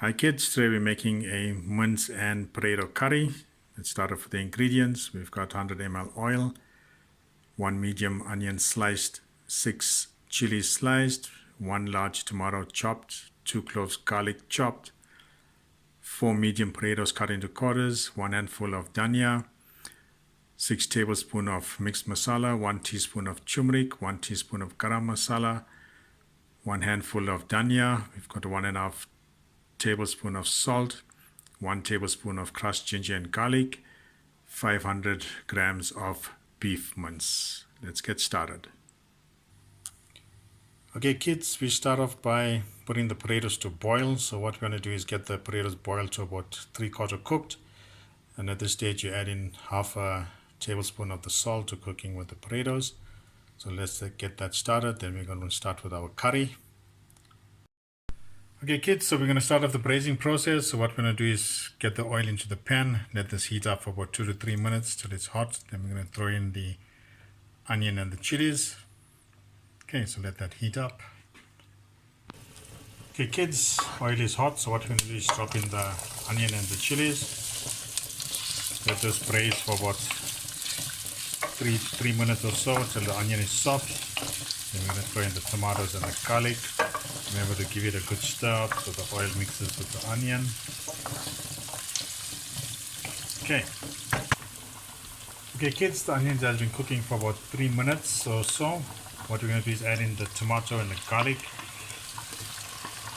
Hi kids, today we're making a mince and potato curry. Let's start off with the ingredients. We've got 100 ml oil, 1 medium onion sliced, 6 chilies sliced, 1 large tomato chopped, 2 cloves garlic chopped, 4 medium potatoes cut into quarters, 1 handful of dhania, 6 tablespoons of mixed masala, 1 teaspoon of turmeric, 1 teaspoon of garum masala, 1 handful of dhania. We've got 1.5 tablespoon of salt, 1 tablespoon of crushed ginger and garlic, 500 grams of beef mince. Let's get started. Okay kids, we start off by putting the potatoes to boil. So what we're going to do is get the potatoes boiled to about 3/4 cooked, and at this stage you add in half a tablespoon of the salt to cooking with the potatoes. So let's get that started. Then we're going to start with our curry. Okay kids, so we're going to start off the braising process. So what we're going to do is get the oil into the pan, let this heat up for about 2 to 3 minutes till it's hot. Then we're going to throw in the onion and the chilies. Okay, so let that heat up. Okay kids, oil is hot, so what we're going to do is drop in the onion and the chilies. Let this braise for about 3 minutes or so till the onion is soft. Then we're going to throw in the tomatoes and the garlic. Remember to give it a good stir up so the oil mixes with the onion. Okay kids, the onions has been cooking for about 3 minutes or so. What we're going to do is add in the tomato and the garlic.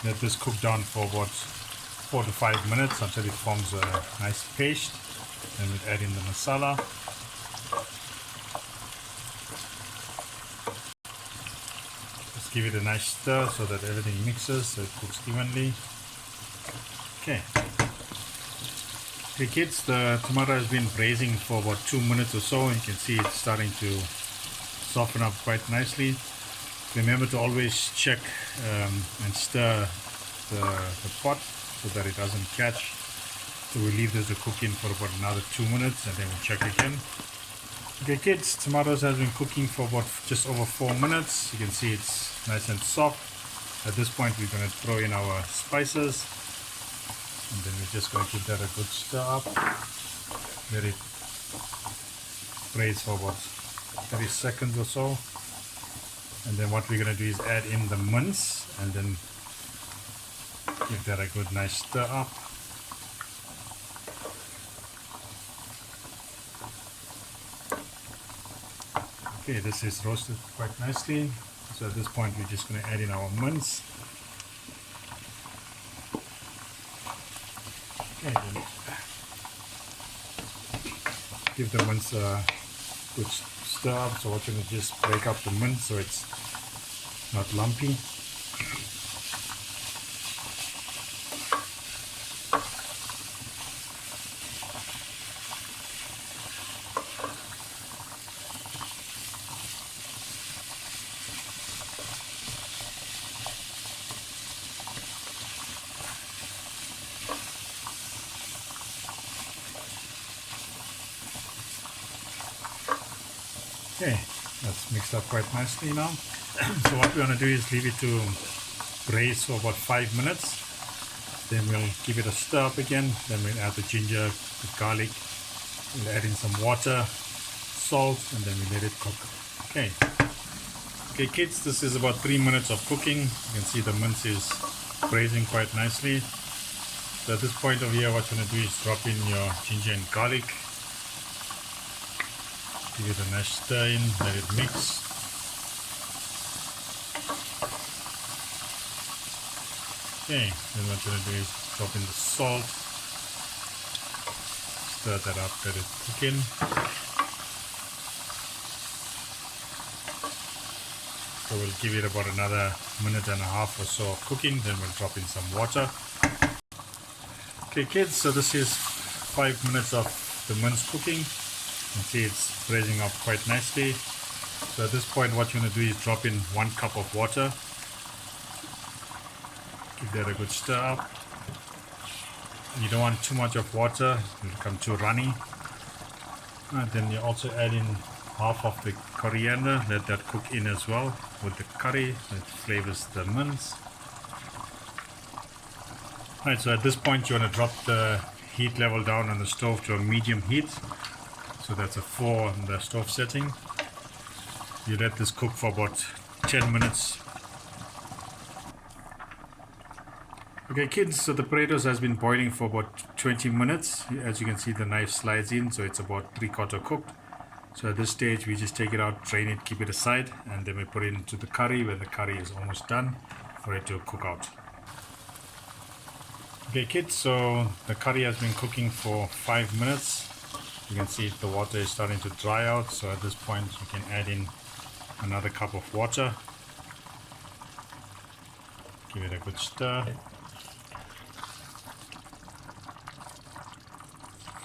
Let this cook down for about 4 to 5 minutes until it forms a nice paste. Then we'll add in the masala. Give it a nice stir so that everything mixes, so it cooks evenly. Okay kids, the tomato has been braising for about 2 minutes or so, and you can see it's starting to soften up quite nicely. Remember to always check and stir the pot so that it doesn't catch. So we'll leave this to cook in for about another 2 minutes and then we'll check again. Okay kids, tomatoes has been cooking for about just over 4 minutes. You can see it's nice and soft. At this point we're going to throw in our spices, and then we're just going to give that a good stir up. Let it braise for about 30 seconds or so, and then what we're going to do is add in the mince and then give that a good nice stir up. Okay, this is roasted quite nicely. So at this point we're just going to add in our mince. Okay, then give the mince a good stir up. So we're going to just break up the mince so it's not lumpy. Okay, that's mixed up quite nicely now. So what we're going to do is leave it to braise for about 5 minutes. Then we'll give it a stir up again. Then we'll add the ginger, the garlic. We'll add in some water, salt, and then we let it cook. Okay kids, this is about 3 minutes of cooking. You can see the mince is braising quite nicely. So at this point over here, what you're going to do is drop in your ginger and garlic. Give it a nice stir in, let it mix. Okay, then what you're going to do is drop in the salt. Stir that up, let it cook in. So we'll give it about another minute and a half or so of cooking, then we'll drop in some water. Okay kids, so this is 5 minutes of the mince cooking. You can see it's braising up quite nicely. So at this point what you're going to do is drop in 1 cup of water. Give that a good stir up. You don't want too much of water, it will become too runny. And then you also add in half of the coriander, let that cook in as well with the curry, so it flavors the mince. Right, so at this point you want to drop the heat level down on the stove to a medium heat. So that's a 4 on the stove setting. You let this cook for about 10 minutes. Okay kids, so the potatoes has been boiling for about 20 minutes. As you can see, the knife slides in, so it's about 3/4 cooked. So at this stage we just take it out, drain it, keep it aside, and then we put it into the curry when the curry is almost done for it to cook out. Okay kids, so the curry has been cooking for 5 minutes. You can see the water is starting to dry out, so at this point you can add in another cup of water. Give it a good stir.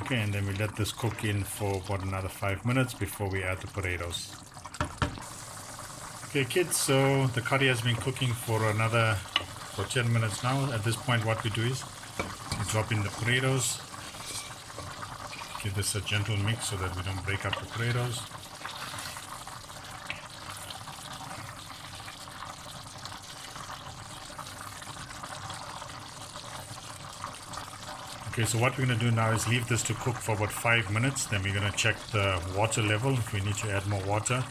Okay, and then we let this cook in for about another 5 minutes before we add the potatoes. Okay kids, so the curry has been cooking for 10 minutes now. At this point what we do is we drop in the potatoes. Give this a gentle mix so that we don't break up the potatoes. Okay, so what we're going to do now is leave this to cook for about 5 minutes. Then we're going to check the water level. If we need to add more water,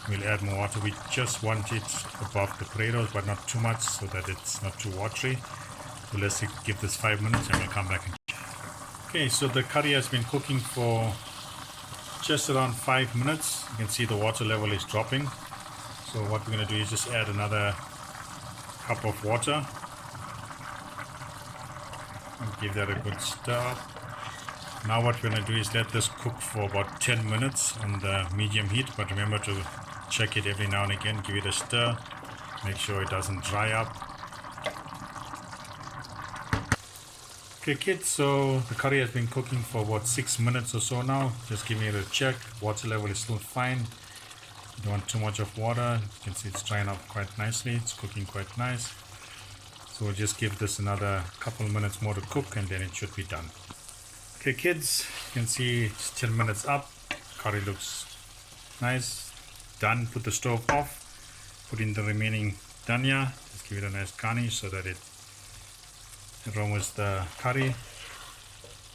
we'll add more water. We just want it above the potatoes, but not too much so that it's not too watery. So let's give this 5 minutes and we'll come back and check. Okay, so the curry has been cooking for just around 5 minutes. You can see the water level is dropping. So what we're going to do is just add another cup of water. And give that a good stir. Now what we're going to do is let this cook for about 10 minutes on the medium heat, but remember to check it every now and again. Give it a stir, make sure it doesn't dry up. Okay kids, so the curry has been cooking for about 6 minutes or so now. Just giving it a check. Water level is still fine. You don't want too much of water. You can see it's drying up quite nicely. It's cooking quite nice. So we'll just give this another couple of minutes more to cook and then it should be done. Okay kids, you can see it's 10 minutes up. Curry looks nice. Done. Put the stove off. Put in the remaining dhania. Just give it a nice garnish so that it aromas the curry.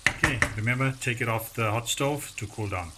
Okay, remember, take it off the hot stove to cool down.